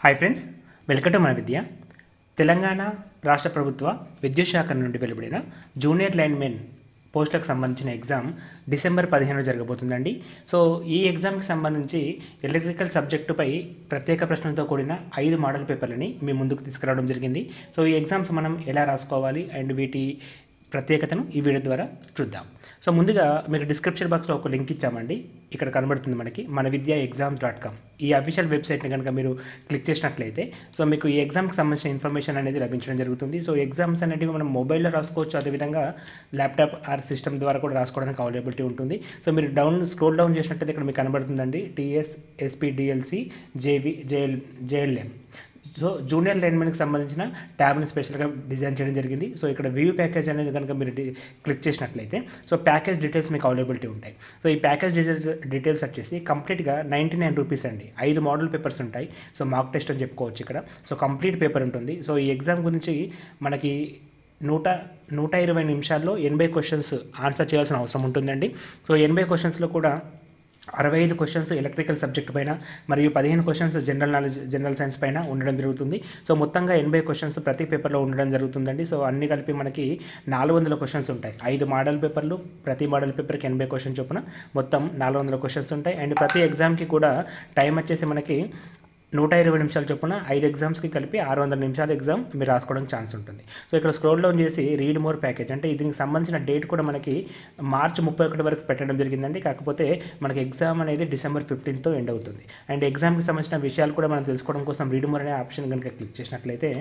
Hi friends, welcome to మన విద్య. తెలంగాణ రాష్ట్ర ప్రభుత్వ విద్యుత్ శాఖ నుండి వెలువడిన జూనియర్ లైన్మెన్ పోస్టులకు సంబంధించిన ఎగ్జామ్ డిసెంబర్ 15 జరగబోతుందండి. సో ఈ ఎగ్జామ్కి సంబంధించి ఎలక్ట్రికల్ సబ్జెక్టుపై ప్రత్యేక ప్రశ్నలతో కూడిన 5 మోడల్ పేపర్లని మీ ముందుకు తీసుకురావడం జరిగింది. సో ఈ ఎగ్జామ్స్ మనం ఎలా రాసుకోవాలి అండ్ వీటి ప్రత్యేకతను ఈ వీడియో ద్వారా చూద్దాం. సో ముందుగా మీకు డిస్క్రిప్షన్ బాక్స్లో ఒక లింక్ ఇచ్చామండి. ఇక్కడ కనబడుతుంది మనకి మన విద్యా exams.com. ఈ అఫీషియల్ వెబ్సైట్ని కనుక మీరు క్లిక్ చేసినట్లయితే సో మీకు ఈ ఎగ్జామ్కి సంబంధించిన ఇన్ఫర్మేషన్ అనేది లభించడం జరుగుతుంది. సో ఎగ్జామ్స్ అనేవి మనం మొబైల్లో రాసుకోవచ్చు, అదేవిధంగా ల్యాప్టాప్ ఆర్ సిస్టమ్ ద్వారా కూడా రాసుకోవడానికి అవైలబిలిటీ ఉంటుంది. సో మీరు స్క్రోల్ డౌన్ చేసినట్లయితే ఇక్కడ మీకు కనబడుతుందండి TSSPDLC JLM. సో జూనియర్ లైన్మెన్కి సంబంధించిన ట్యాబ్ని స్పెషల్గా డిజైన్ చేయడం జరిగింది. సో ఇక్కడ వ్యూ ప్యాకేజ్ అనేది కనుక మీరు క్లిక్ చేసినట్లయితే సో ప్యాకేజ్ డీటెయిల్స్ మీకు అవైలబిలిటీ ఉంటాయి. సో ఈ ప్యాకేజ్ డీటెయిల్స్ వచ్చేసి కంప్లీట్గా 99 రూపీస్ అండి. 5 మోడల్ పేపర్స్ ఉంటాయి. సో మాక్ టెస్ట్ అని చెప్పుకోవచ్చు ఇక్కడ. సో కంప్లీట్ పేపర్ ఉంటుంది. సో ఈ ఎగ్జామ్ గురించి మనకి 120 నిమిషాల్లో 80 క్వశ్చన్స్ ఆన్సర్ చేయాల్సిన అవసరం ఉంటుందండి. సో 80 క్వశ్చన్స్లో కూడా 65 క్వశ్చన్స్ ఎలక్ట్రికల్ సబ్జెక్ట్ పైన మరియు 15 క్వశ్చన్స్ జనరల్ సైన్స్ పైన ఉండడం జరుగుతుంది. సో మొత్తంగా 80 క్వశ్చన్స్ ప్రతి పేపర్లో ఉండడం జరుగుతుందండి. సో అన్ని కలిపి మనకి 400 క్వశ్చన్స్ ఉంటాయి. 5 మోడల్ పేపర్లు, ప్రతి మోడల్ పేపర్కి 80 క్వశ్చన్ చొప్పున మొత్తం 400 క్వశ్చన్స్ ఉంటాయి. అండ్ ప్రతి ఎగ్జామ్కి కూడా టైం వచ్చేసి మనకి 120 నిమిషాల చొప్పున 5 ఎగ్జామ్స్కి కలిపి 600 నిమిషాల ఎగ్జామ్ మీరు రాసుకోవడానికి ఛాన్స్ ఉంటుంది. సో ఇక్కడ స్క్రోల్ డౌన్ చేసి రీడ్ మోర్ ప్యాకేజ్ అంటే దీనికి సంబంధించిన డేట్ కూడా మనకి మార్చి 31 వరకు పెట్టడం జరిగిందండి. కాకపోతే మనకి ఎగ్జామ్ అనేది డిసెంబర్ 15తో ఎండ్ అవుతుంది. అండ్ ఎగ్జామ్కి సంబంధించిన విషయాలు కూడా మనం తెలుసుకోవడం కోసం రీడ్ మోర్ అనే ఆప్షన్ కనుక క్లిక్ చేసినట్లయితే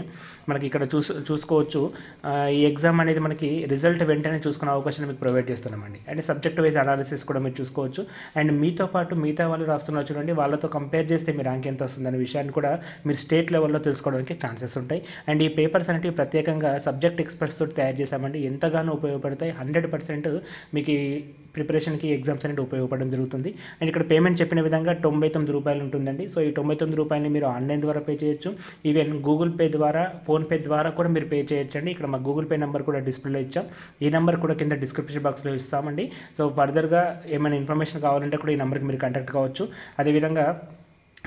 మనకి ఇక్కడ చూసుకోవచ్చు. ఈ ఎగ్జామ్ అనేది మనకి రిజల్ట్ వెంటనే చూసుకునే అవకాశం మీకు ప్రొవైడ్ చేస్తున్నామండి. అండ్ సబ్జెక్ట్ వైజ్ అనాలిసిస్ కూడా మీరు చూసుకోవచ్చు. అండ్ మీతో పాటు మిగతా వాళ్ళు రాస్తున్నారు చూడండి, వాళ్ళతో కంపేర్ చేస్తే మీ ర్యాంక్ ఎంత వస్తుందని విషయాన్ని కూడా మీరు స్టేట్ లెవెల్లో తెలుసుకోవడానికి ఛాన్సెస్ ఉంటాయి. అండ్ ఈ పేపర్స్ అనేవి ప్రత్యేకంగా సబ్జెక్ట్ ఎక్స్పర్ట్స్ తోటి తయారు చేశామండి. ఎంతగానో ఉపయోగపడతాయి. 100% మీకు ప్రిపరేషన్కి ఎగ్జామ్స్ అనేది ఉపయోగపడడం జరుగుతుంది. అండ్ ఇక్కడ పేమెంట్ చెప్పిన విధంగా 99 రూపాయలు ఉంటుందండి. సో ఈ 99 రూపాయలని మీరు ఆన్లైన్ ద్వారా పే చేయొచ్చు. ఈవెన్ గూగుల్ పే ద్వారా, ఫోన్పే ద్వారా కూడా మీరు పే చేయొచ్చండి. ఇక్కడ మా గూగుల్ పే నెంబర్ కూడా డిస్ప్లేలో ఇచ్చాం. ఈ నెంబర్ కూడా కింద డిస్క్రిప్షన్ బాక్స్లో ఇస్తామండి. సో ఫర్దర్గా ఏమైనా ఇన్ఫర్మేషన్ కావాలంటే కూడా ఈ నెంబర్కి మీరు కాంటాక్ట్ కావచ్చు. అదేవిధంగా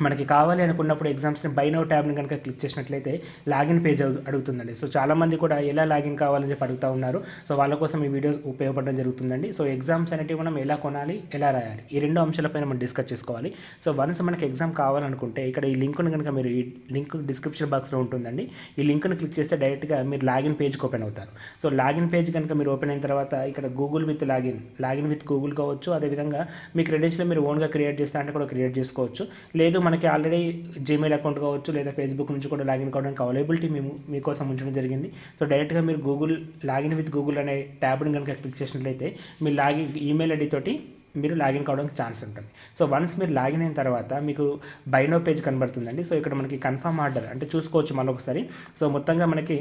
మనకి కావాలి అనుకున్నప్పుడు ఎగ్జామ్స్ని బై నౌ ట్యాబ్ని కనుక క్లిక్ చేసినట్లయితే లాగిన్ పేజ్ అడుగుతుందండి. సో చాలామంది కూడా ఎలా లాగిన్ కావాలని చెప్పి అడుగుతూ ఉన్నారు. సో వాళ్ళ కోసం ఈ వీడియోస్ ఉపయోగపడడం జరుగుతుందండి. సో ఎగ్జామ్స్ అనేవి మనం ఎలా కొనాలి, ఎలా రాయాలి, ఈ 2 అంశాలపైన మనం డిస్కస్ చేసుకోవాలి. సో వన్స్ మనకి ఎగ్జామ్ కావాలనుకుంటే ఇక్కడ ఈ లింక్ను కనుక మీరు ఈ లింక్ డిస్క్రిప్షన్ బాక్స్లో ఉంటుందండి. ఈ లింక్ను క్లిక్ చేస్తే డైరెక్ట్గా మీరు లాగిన్ పేజ్కి ఓపెన్ అవుతారు. సో లాగిన్ పేజ్ కనుక మీరు ఓపెన్ అయిన తర్వాత ఇక్కడ Google with login with Google కావచ్చు. అదేవిధంగా మీ క్రెడెన్షియల్ మీరు ఓన్గా క్రియేట్ చేస్తా అంటే కూడా క్రియేట్ చేసుకోవచ్చు. లేదు మనకి ఆల్రెడీ జీమెయిల్ అకౌంట్ కావచ్చు లేదా ఫేస్బుక్ నుంచి కూడా లాగిన్ కావడానికి అవైలబిలిటీ మేము మీకోసం ఉంచడం జరిగింది. సో డైరెక్ట్గా మీరు లాగిన్ విత్ గూగుల్ అనే ట్యాబ్ని కనుక క్లిక్ చేసినట్లయితే మీ ఈమెయిల్ ఐడి తోటి మీరు లాగిన్ కావడానికి ఛాన్స్ ఉంటుంది. సో వన్స్ మీరు లాగిన్ అయిన తర్వాత మీకు బై నౌ పేజ్ కనబడుతుందండి. సో ఇక్కడ మనకి కన్ఫర్మ్ ఆర్డర్ అంటే చూసుకోవచ్చు మరొకసారి. సో మొత్తంగా మనకి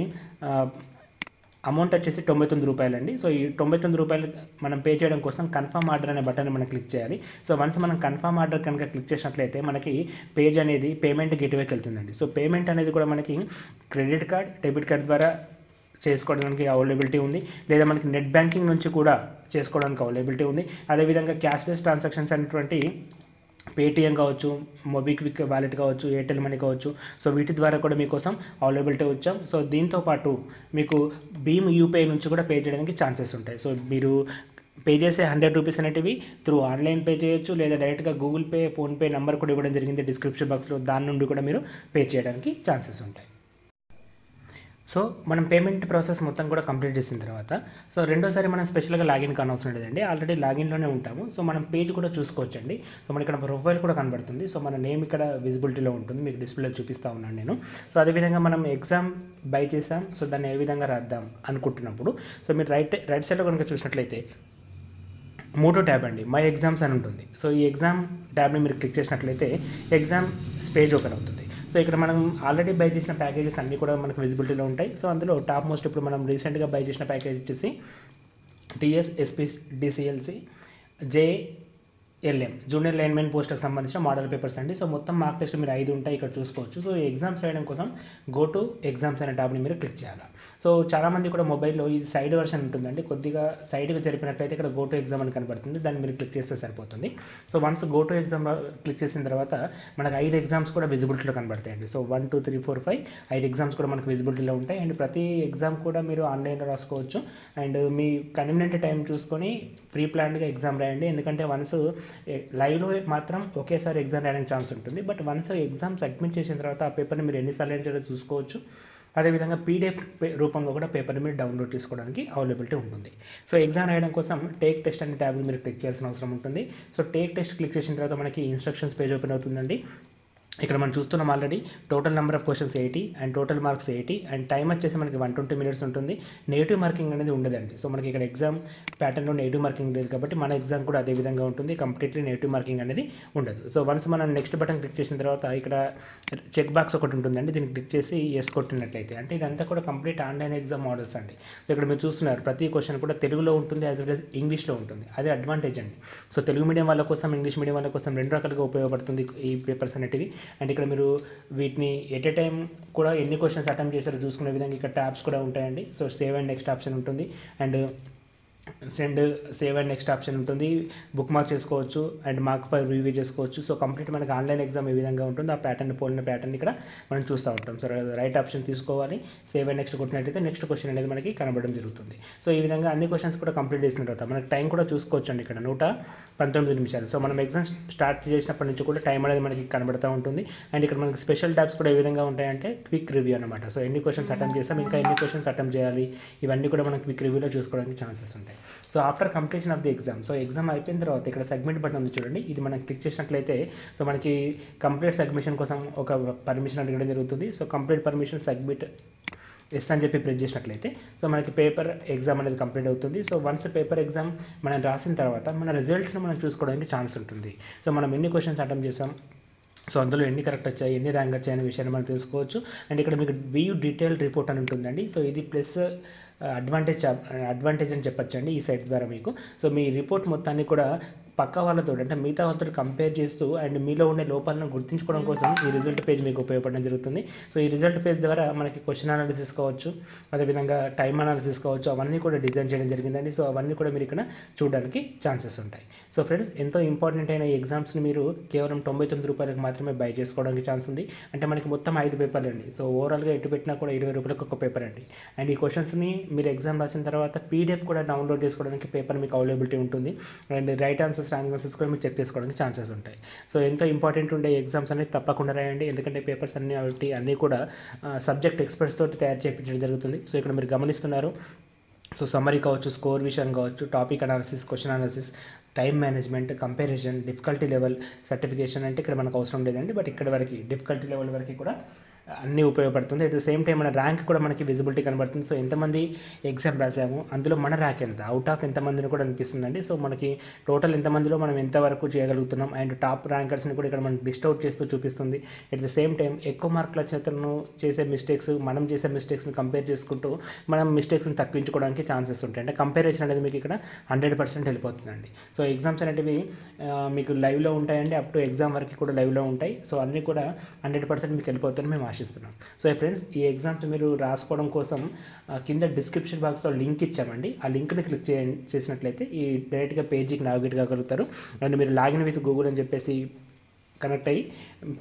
అమౌంట్ వచ్చేసి 99 రూపాయలు అండి. సో ఈ 99 రూపాయలు మనం పే చేయడం కోసం కన్ఫర్మ్ ఆర్డర్ అనే బటన్ మనం క్లిక్ చేయాలి. సో వన్స్ మనం కన్ఫర్మ్ ఆర్డర్ కనుక క్లిక్ చేసినట్లయితే మనకి పేజ్ అనేది పేమెంట్ గేట్వేకి వెళ్తుందండి. సో పేమెంట్ అనేది కూడా మనకి క్రెడిట్ కార్డ్, డెబిట్ కార్డ్ ద్వారా చేసుకోవడానికి అవైలబిలిటీ ఉంది. లేదా మనకి నెట్ బ్యాంకింగ్ నుంచి కూడా చేసుకోవడానికి అవైలబిలిటీ ఉంది. అదేవిధంగా క్యాష్లెస్ ట్రాన్సాక్షన్స్ అనేటువంటి పేటిఎం కావచ్చు, మొబిక్విక్ వాలెట్ కావచ్చు, ఎయిర్టెల్ మనీ కావచ్చు. సో వీటి ద్వారా కూడా మీకోసం అవైలబిలిటీ వచ్చాం. సో దీంతోపాటు మీకు భీమ్ యూపీఐ నుంచి కూడా పే చేయడానికి ఛాన్సెస్ ఉంటాయి. సో మీరు పే చేసే 100 రూపీస్ అనేటివి త్రూ ఆన్లైన్ పే చేయొచ్చు. లేదా డైరెక్ట్గా గూగుల్ పే, ఫోన్పే నెంబర్ కూడా ఇవ్వడం జరిగింది డిస్క్రిప్షన్ బాక్స్లో. దాని నుండి కూడా మీరు పే చేయడానికి ఛాన్సెస్ ఉంటాయి. సో మనం పేమెంట్ ప్రాసెస్ మొత్తం కూడా కంప్లీట్ చేసిన తర్వాత సో రెండోసారి మనం స్పెషల్గా లాగిన్ కానవసరం లేదండి. ఆల్రెడీ లాగిన్లోనే ఉంటాము. సో మనం పేజ్ కూడా చూసుకోవచ్చండి. సో మనకి ఇక్కడ ప్రొఫైల్ కూడా కనబడుతుంది. సో మన నేమ్ ఇక్కడ విజిబిలిటీలో ఉంటుంది, మీకు డిస్ప్లేలో చూపిస్తూ ఉన్నాను నేను. సో అదేవిధంగా మనం ఎగ్జామ్ బై చేసాం. సో దాన్ని ఏ విధంగా రాద్దాం అనుకుంటున్నప్పుడు సో మీరు రైట్ సైడ్లో కనుక చూసినట్లయితే 3వ ట్యాబ్ అండి, మై ఎగ్జామ్స్ అని ఉంటుంది. సో ఈ ఎగ్జామ్ ట్యాబ్ని మీరు క్లిక్ చేసినట్లయితే ఎగ్జామ్ పేజ్ ఓపెన్ అవుతుంది. సో ఇక్కడ మనం ఆల్రెడీ బై చేసిన ప్యాకేజెస్ అన్నీ కూడా మనకు విజిబిలిటీలో ఉంటాయి. సో అందులో టాప్ మోస్ట్ ఇప్పుడు మనం రీసెంట్గా బై చేసిన ప్యాకేజ్ వచ్చేసి TSSPDCLC JLM జూనియర్ లైన్మెన్ పోస్ట్కి సంబంధించిన మోడల్ పేపర్స్ అండి. సో మొత్తం మార్క్ టెస్ట్ మీరు 5 ఉంటాయి ఇక్కడ చూసుకోవచ్చు. సో ఈ ఎగ్జామ్స్ రాయడం కోసం గో టు ఎగ్జామ్స్ అనే ట్యాబ్ని మీరు క్లిక్ చేయాలి. సో చాలామంది కూడా మొబైల్లో ఇది సైడ్ వర్షన్ ఉంటుందండి, కొద్దిగా సైడ్కి జరిపినట్లయితే ఇక్కడ గో టు ఎగ్జామ్ అని కనబడుతుంది, దాన్ని మీరు క్లిక్ చేస్తే సరిపోతుంది. So once go to exam click చేసిన తర్వాత మనకు 5 ఎగ్జామ్స్ కూడా విజిబిలిటీలో కనబడతాయండి. సో 1 2 3 4 5 5 ఎగ్జామ్స్ కూడా మనకు విజిబిలిటీలో ఉంటాయి. అండ్ ప్రతి ఎగ్జామ్ కూడా మీరు ఆన్లైన్లో రాసుకోవచ్చు. అండ్ మీ కన్వీనియంట్ టైం చూసుకొని ప్రీ ప్లాన్డ్గా ఎగ్జామ్ రాయండి. ఎందుకంటే వన్స్ లైవ్లో మాత్రం ఒకేసారి ఎగ్జామ్ రాయడానికి ఛాన్స్ ఉంటుంది. బట్ వన్స్ ఎగ్జామ్ సబ్మిట్ చేసిన తర్వాత ఆ పేపర్ని మీరు ఎన్నిసార్లు అయినా సరే చూసుకోవచ్చు. అదేవిధంగా పీడిఎఫ్ రూపంలో కూడా పేపర్ని మీరు డౌన్లోడ్ చేసుకోవడానికి అవైలబిలిటీ ఉంటుంది. సో ఎగ్జామ్ రాయడం కోసం టేక్ టెస్ట్ అనే ట్యాబ్ని మీరు క్లిక్ చేయాల్సిన అవసరం ఉంటుంది. సో టేక్ టెస్ట్ క్లిక్ చేసిన తర్వాత మనకి ఇన్స్ట్రక్షన్స్ పేజ్ ఓపెన్ అవుతుందండి. ఇక్కడ మనం చూస్తున్నాం already total number of questions 80 and total marks 80 and time వచ్చేసి మనకి 120 minutes ఉంటుంది. నెగిటివ్ మార్కింగ్ అనేది ఉండదండి. సో మనకి ఇక్కడ ఎగ్జామ్ ప్యాటర్న్లో నెగిటివ్ మార్కింగ్ లేదు కాబట్టి మన ఎగ్జామ్ కూడా అదే విధంగా ఉంటుంది, కంప్లీట్లీ నెగిటివ్ మార్కింగ్ అనేది ఉండదు. సో వన్స్ మనం నెక్స్ట్ బటన్ క్లిక్ చేసిన తర్వాత ఇక్కడ చెక్ బాక్స్ ఒకటి ఉంటుందండి, దీన్ని క్లిక్ చేసి ఎస్ కొట్టినట్లయితే అంటే ఇదంతా కూడా కంప్లీట్ ఆన్లైన్ ఎగ్జామ్ మోడల్స్ అండి. సో ఇక్కడ మీరు చూస్తున్నారు ప్రతి క్వశ్చన్ కూడా తెలుగులో ఉంటుంది, యాజ్ వెల్ యాజ్ ఇంగ్లీష్లో ఉంటుంది. అదే అడ్వాంటేజ్ అండి. సో తెలుగు మీడియం వాళ్ళ కోసం, ఇంగ్లీష్ మీడియం వాళ్ళ కోసం రెండు రకాలుగా ఉపయోగపడుతుంది ఈ పేపర్స్ అనేటివి. అండ్ ఇక్కడ మీరు వీటిని ఎట్ ఏ టైం కూడా ఎన్ని క్వశ్చన్స్ అటెంప్ట్ చేశారో చూసుకునే విధంగా ఇక్కడ ట్యాబ్స్ కూడా ఉంటాయండి. So save and next option ఉంటుంది, and send save and next option ఉంటుంది, బుక్ మార్క్ చేసుకోవచ్చు అండ్ మార్క్ పై రివ్యూ చేసుకోవచ్చు. సో కంప్లీట్ మనకి ఆన్లైన్ ఎగ్జామ్ ఏ విధంగా ఉంటుంది ఆ ప్యాటర్న్ పోలిన ప్యాటర్న్ ఇక్కడ మనం చూస్తూ ఉంటాం. సో రైట్ ఆప్షన్ తీసుకోవాలి, సేవ్ అండ్ నెక్స్ట్ కొట్టినట్టయితే నెక్స్ట్ క్వశ్చన్ అనేది మనకి కనబడడం జరుగుతుంది. సో ఈ విధంగా అన్ని క్వశ్చన్స్ కూడా కంప్లీట్ చేసిన తర్వాత మనకి టైం కూడా చూసుకోవచ్చు అండి, ఇక్కడ 119 నిమిషాలు. సో మనం ఎగ్జామ్ స్టార్ట్ చేసినప్పటి నుంచి కూడా టైం అనేది మనకి కనబడుతూ ఉంటుంది. అండ్ ఇక్కడ మనకి స్పెషల్ ట్యాబ్స్ కూడా ఏ విధంగా ఉంటాయంటే క్విక్ రివ్యూ అనమాట. సో ఎన్ని క్వశ్చన్స్ అటెంప్ట్ చేస్తాం, ఇంకా ఎన్ని క్వశ్చన్స్ అటెంప్ట్ చేయాలి, ఇవన్నీ కూడా మనకి క్విక్ రివ్యూలో చూసుకోవడానికి ఛాన్సెస్ ఉంటాయి. So after completion of the exam, so exam అయిపోయిన తర్వాత ఇక్కడ సబ్మిట్ బటన్ ఉంది చూడండి, ఇది మనం క్లిక్ చేసినట్లయితే సో మనకి కంప్లీట్ సబ్మిషన్ కోసం ఒక పర్మిషన్ అడగడం జరుగుతుంది. So complete permission submit yes అని చెప్పి ప్రెస్ చేసినట్లయితే సో మనకి పేపర్ ఎగ్జామ్ అనేది కంప్లీట్ అవుతుంది. సో వన్స్ పేపర్ ఎగ్జామ్ మనం రాసిన తర్వాత మన రిజల్ట్ని మనం చూసుకోవడానికి ఛాన్స్ ఉంటుంది. సో మనం ఎన్ని క్వశ్చన్స్ అటెంప్ట్ చేసాం, సో అందులో ఎన్ని కరెక్ట్ వచ్చాయి, ఎన్ని ర్యాంక్ వచ్చాయి అనే విషయాన్ని మనం తెలుసుకోవచ్చు. అండ్ ఇక్కడ మీకు వ్యూ డీటెయిల్ రిపోర్ట్ అని ఉంటుందండి. సో ఇది ప్లస్ అడ్వాంటేజ్ అని చెప్పొచ్చండి ఈ సైట్ ద్వారా మీకు. సో మీ రిపోర్ట్ మొత్తాన్ని కూడా పక్క వాళ్ళతో అంటే మిగతా వాళ్ళతో కంపేర్ చేస్తూ అండ్ మీలో ఉండే లోపాలను గుర్తించుకోవడం కోసం ఈ రిజల్ట్ పేజ్ మీకు ఉపయోగపడడం జరుగుతుంది. సో ఈ రిజల్ట్ పేజ్ ద్వారా మనకి క్వశ్చన్ అనాలిసిస్ కావచ్చు, అదేవిధంగా టైం అనాలిసిస్ కావచ్చు, అవన్నీ కూడా డిజైన్ చేయడం జరిగిందండి. సో అవన్నీ కూడా మీరు ఇక్కడ చూడడానికి ఛాన్సెస్ ఉంటాయి. సో ఫ్రెండ్స్, ఎంతో ఇంపార్టెంట్ అయిన ఈ ఎగ్జామ్స్ని మీరు కేవలం 99 రూపాయలకు మాత్రమే బై చేసుకోవడానికి ఛాన్స్ ఉంది. అంటే మనకి మొత్తం 5 పేపర్లు అండి. సో ఓవరాల్గా ఎటు పెట్టినా కూడా 20 రూపాయలకు ఒక పేపర్ అండి. అండ్ ఈ క్వశ్చన్స్ని మీరు ఎగ్జామ్ రాసిన తర్వాత పీడిఎఫ్ కూడా డౌన్లోడ్ చేసుకోవడానికి పేపర్ మీకు అవైలబిలిటీ ఉంటుంది. And right answers wrong answers కూడా మీరు చెక్ చేసుకోవడానికి ఛాన్సెస్ ఉంటాయి. సో ఎంతో ఇంపార్టెంట్ ఉండే ఎగ్జామ్స్ అనేది తప్పకుండా రాయండి. ఎందుకంటే పేపర్స్ అన్నీ కూడా సబ్జెక్ట్ ఎక్స్పర్ట్స్ తోటి తయారు చేయించడం జరుగుతుంది. సో ఇక్కడ మీరు గమనిస్తున్నారు. సో సమ్మరీ కావచ్చు, స్కోర్ విషయం కావచ్చు, topic analysis, question analysis, time management, comparison, difficulty level, certification అంటే ఇక్కడ మనకు అవసరం లేదండి. బట్ ఇక్కడ వరకు డిఫికల్టీ లెవెల్ వరకు కూడా అన్నీ ఉపయోగపడుతుంది. అట్ ద సేమ్ టైం మన ర్యాంక్ కూడా మనకి విజిబిలిటీ కనబడుతుంది. సో ఎంతమంది ఎగ్జామ్ రాసాము, అందులో మన ర్యాంక్ ఎంత, అవుట్ ఆఫ్ ఎంతమందిని కూడా అనిపిస్తుందండి. సో మనకి టోటల్ ఎంతమందిలో మనం ఎంతవరకు చేయగలుగుతున్నాం అండ్ టాప్ ర్యాంకర్స్ని కూడా ఇక్కడ మనకి లిస్ట్ అవుట్ చేస్తూ చూపిస్తుంది. అట్ ద సేమ్ టైం ఎక్కువ మార్కుల చేతను చేసే మిస్టేక్స్, మనం చేసే మిస్టేక్స్ని కంపేర్ చేసుకుంటూ మనం మిస్టేక్స్ని తగ్గించుకోవడానికి ఛాన్సెస్ ఉంటాయి. అంటే కంపారిజన్ అనేది మీకు ఇక్కడ 100% వెళ్ళిపోతుందండి. సో ఎగ్జామ్స్ అనేటివి మీకు లైవ్లో ఉంటాయండి, అప్ టు ఎగ్జామ్ వరకు కూడా లైవ్లో ఉంటాయి. సో అన్నీ కూడా 100% మీకు వెళ్ళిపోతాయని మేము ఆశిస్తున్నాం. సో ఫ్రెండ్స్, ఈ ఎగ్జామ్స్ మీరు రాసుకోవడం కోసం కింద డిస్క్రిప్షన్ బాక్స్లో లింక్ ఇచ్చామండి. ఆ లింక్ని క్లిక్ చేసినట్లయితే ఈ డైరెక్ట్గా పేజీకి నావిగేట్ కాగలుగుతారు. అండ్ మీరు లాగిన్ విత్ గూగుల్ అని చెప్పేసి కనెక్ట్ అయ్యి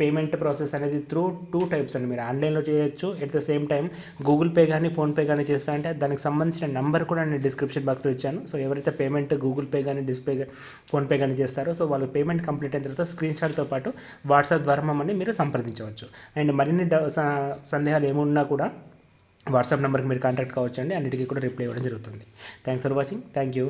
పేమెంట్ ప్రాసెస్ అనేది త్రూ 2 టైప్స్ అండి. మీరు ఆన్లైన్లో చేయొచ్చు, at the same time Google pay కానీ ఫోన్పే కానీ చేస్తా అంటే దానికి సంబంధించిన నెంబర్ కూడా నేను డిస్క్రిప్షన్ బాక్స్లో ఇచ్చాను. సో ఎవరైతే పేమెంట్ గూగుల్ పే కానీ ఫోన్పే కానీ చేస్తారో సో వాళ్ళు పేమెంట్ కంప్లీట్ అయిన తర్వాత స్క్రీన్ షాట్తో పాటు వాట్సాప్ ద్వారా మమ్మల్ని మీరు సంప్రదించవచ్చు. అండ్ మరిన్ని సందేహాలు ఏమున్నా కూడా వాట్సాప్ నెంబర్కి మీరు కాంటాక్ట్ కావచ్చు అండి. అన్నిటికీ కూడా రిప్లై ఇవ్వడం జరుగుతుంది. Thanks for watching. Thank you.